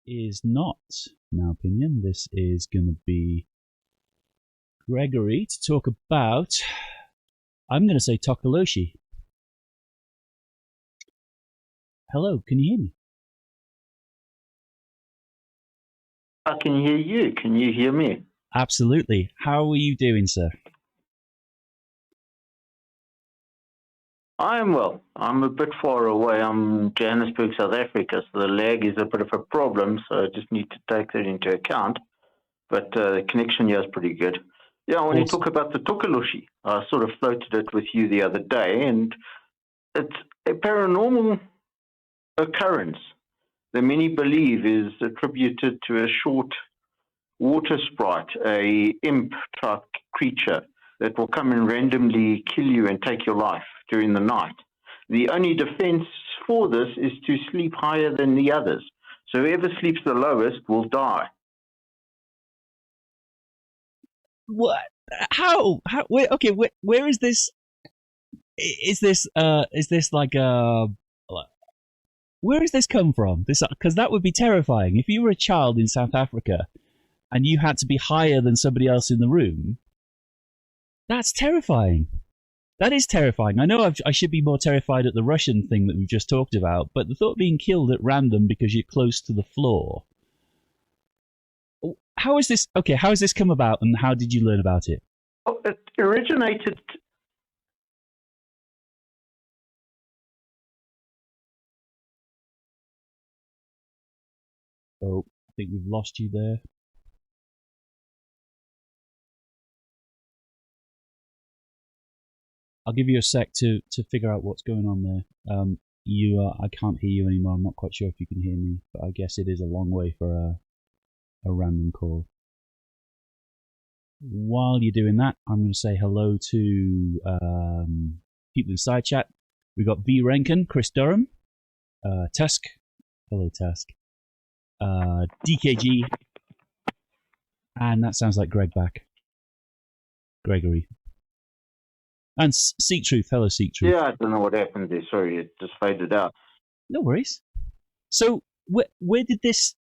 is not, in our opinion. This is going to be Gregory to talk about, I'm going to say Tokoloshe. Hello, can you hear me? I can hear you. Can you hear me? Absolutely. How are you doing, sir? I am well. I'm a bit far away. I'm in Johannesburg, South Africa, so the lag is a bit of a problem, so I just need to take that into account. But the connection here is pretty good. Yeah, when you talk about the Tokoloshe, I sort of floated it with you the other day, and it's a paranormal occurrence that many believe is attributed to a short water sprite, a imp-type creature that will come and randomly kill you and take your life during the night. The only defense for this is to sleep higher than the others. So whoever sleeps the lowest will die. What? How? Where, okay, where is this? Is this like a? Where does this come from? Because that would be terrifying. If you were a child in South Africa and you had to be higher than somebody else in the room, that's terrifying. That is terrifying. I know I should be more terrified at the Russian thing that we've just talked about, but the thought of being killed at random because you're close to the floor. How is this? Okay, how has this come about, and how did you learn about it? Well, it originated. Oh, I think we've lost you there. I'll give you a sec to figure out what's going on there. I can't hear you anymore. I'm not quite sure if you can hear me, but I guess it is a long way for a random call. While you're doing that, I'm going to say hello to people in side chat. We've got V. Rankin, Chris Durham, Tusk. Hello, Tusk. DKG. And that sounds like Greg back. Gregory. And Seek Truth. Hello, Seek Truth. Yeah, I don't know what happened there. Sorry, it just faded out. No worries. So, where did this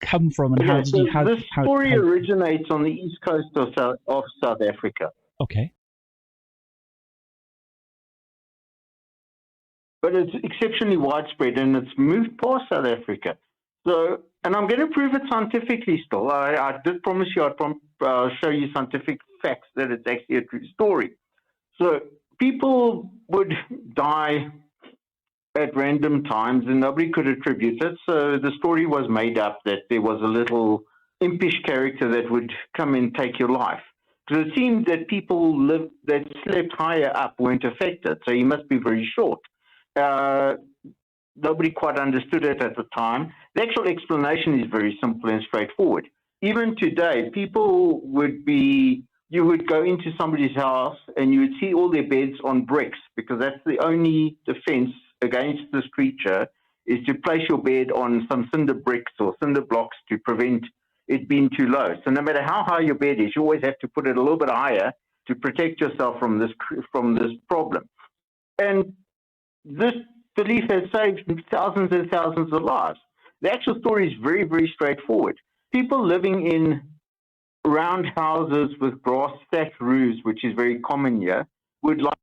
come from, and how did you? The story originates on the east coast of South Africa. Okay. But it's exceptionally widespread, and it's moved past South Africa. So, and I'm going to prove it scientifically still. I did promise you I'd show you scientific facts that it's actually a true story. So people would die at random times and nobody could attribute it. So the story was made up that there was a little impish character that would come and take your life. Because it seemed that people that slept higher up weren't affected. So he must be very short. Nobody quite understood it at the time. The actual explanation is very simple and straightforward. Even today, people would be... You would go into somebody's house and you would see all their beds on bricks, because that's the only defense against this creature, is to place your bed on some cinder bricks or cinder blocks to prevent it being too low. So no matter how high your bed is, you always have to put it a little bit higher to protect yourself from this problem. And this belief has saved thousands and thousands of lives. The actual story is very, very straightforward. People living in round houses with grass thatch roofs, which is very common here, would like...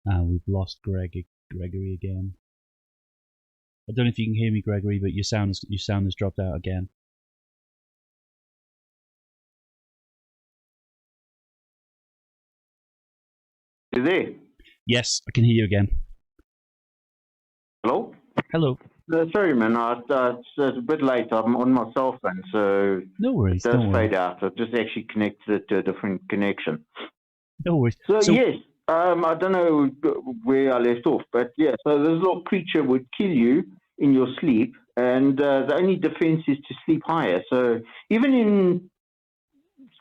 We've lost Gregory again. I don't know if you can hear me, Gregory, but your sound has dropped out again. You there? Yes, I can hear you again. Hello? Hello. Sorry, man. It's a bit late. I'm on my cell phone, so no worries. It does fade out. I've just actually connected it to a different connection. No worries. So yes, I don't know where I left off, but yeah. So this little creature would kill you in your sleep, and the only defense is to sleep higher. So even in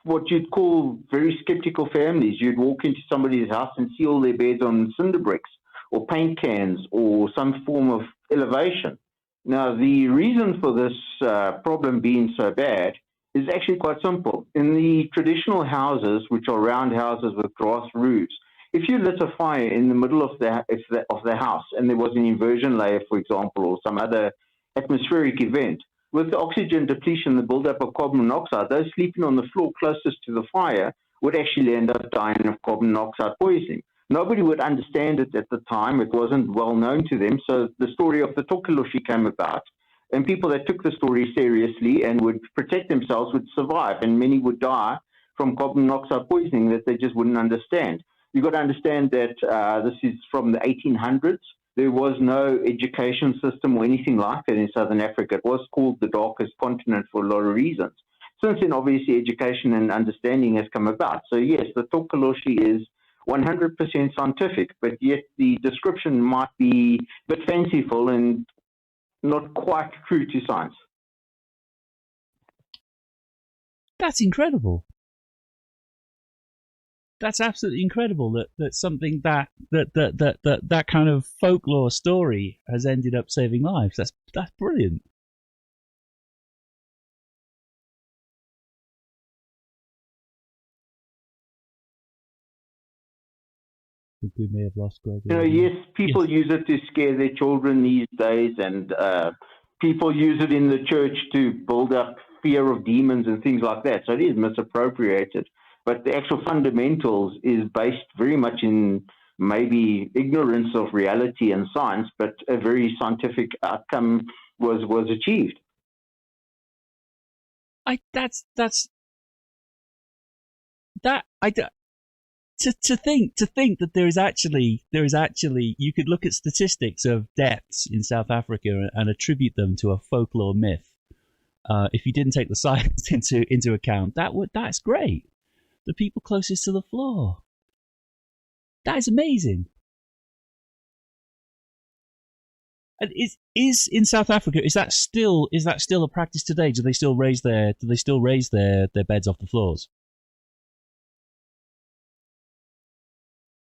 what you'd call very skeptical families, you'd walk into somebody's house and see all their beds on cinder bricks or paint cans or some form of elevation. Now, the reason for this problem being so bad is actually quite simple. In the traditional houses, which are round houses with grass roofs, if you lit a fire in the middle of the house and there was an inversion layer, for example, or some other atmospheric event, with the oxygen depletion, the buildup of carbon monoxide, those sleeping on the floor closest to the fire would actually end up dying of carbon monoxide poisoning. Nobody would understand it at the time. It wasn't well known to them. So the story of the Tokoloshe came about, and people that took the story seriously and would protect themselves would survive, and many would die from carbon monoxide poisoning that they just wouldn't understand. You've got to understand that this is from the 1800s. There was no education system or anything like that in Southern Africa. It was called the darkest continent for a lot of reasons. Since then, obviously, education and understanding has come about. So yes, the Tokoloshe is 100% scientific, but yet the description might be a bit fanciful and not quite true to science. That's incredible. That's absolutely incredible that something that kind of folklore story has ended up saving lives. That's brilliant. We may have lost Greg. Yes, people use it to scare their children these days, and people use it in the church to build up fear of demons and things like that. So it is misappropriated. But the actual fundamentals is based very much in maybe ignorance of reality and science, but a very scientific outcome was achieved. To think that there is actually you could look at statistics of deaths in South Africa and attribute them to a folklore myth. If you didn't take the science into account, that's great. The people closest to the floor. That is amazing. And is in South Africa, is that still a practice today? Do they still raise their beds off the floors?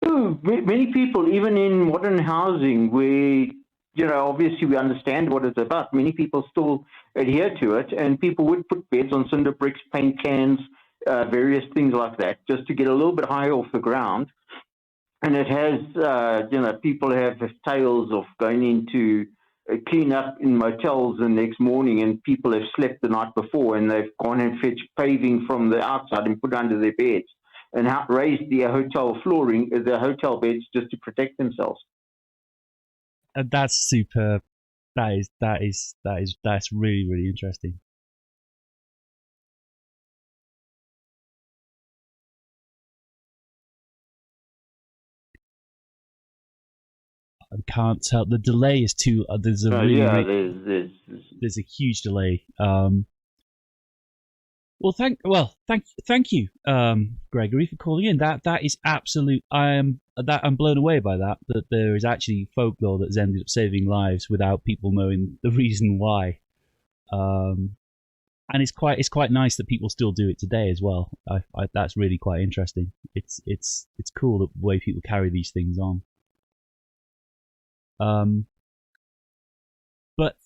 Many people, even in modern housing, obviously we understand what it's about. Many people still adhere to it, and people would put beds on cinder bricks, paint cans, various things like that, just to get a little bit higher off the ground. And it has, people have tales of going into clean up in motels the next morning, and people have slept the night before, and they've gone and fetched paving from the outside and put under their beds, and raised the hotel flooring, the hotel beds, just to protect themselves. And that's superb. That's really, really interesting. I can't tell. The delay is too. There's a there's a huge delay. Thank you, Gregory, for calling in. That is absolute. I'm blown away by that there is actually folklore that's ended up saving lives without people knowing the reason why. And it's quite nice that people still do it today as well. That's really quite interesting. It's cool the way people carry these things on. But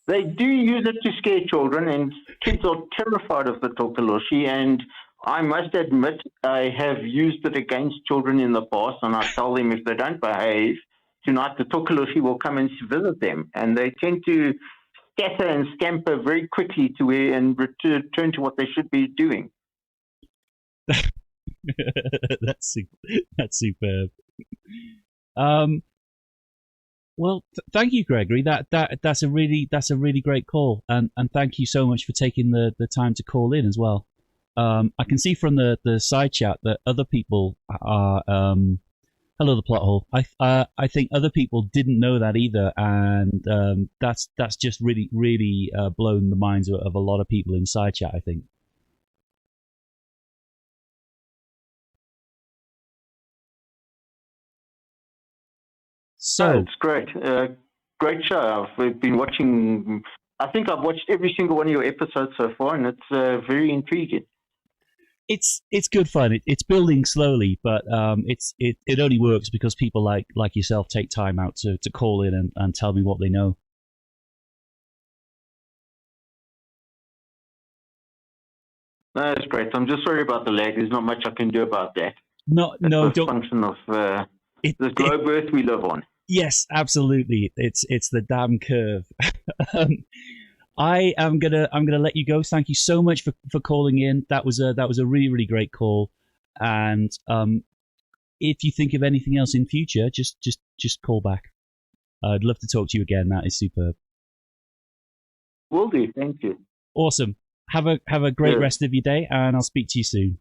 they do use it to scare children, and kids are terrified of the Tokoloshe. And I must admit, I have used it against children in the past, and I tell them if they don't behave, tonight the Tokoloshe will come and visit them. And they tend to scatter and scamper very quickly to where and return to what they should be doing. That's superb. Well, thank you, Gregory. That's a really great call, and thank you so much for taking the time to call in as well. I can see from the side chat that other people are hello, the plot hole. I think other people didn't know that either, and that's just really blown the minds of a lot of people in side chat, I think. So it's great. Great show. I've been watching. I think I've watched every single one of your episodes so far, and it's very intriguing. It's good fun. It's building slowly, but it only works because people like yourself take time out to call in and tell me what they know. That's great. I'm just sorry about the lag. There's not much I can do about that. No, It's a don't. function of this globe Earth we live on. Yes, absolutely. It's the damn curve. I'm gonna let you go. Thank you so much for calling in. That was a really, really great call. And if you think of anything else in future, just call back. I'd love to talk to you again. That is superb. Will do. Thank you. Awesome. Have a great rest of your day, and I'll speak to you soon.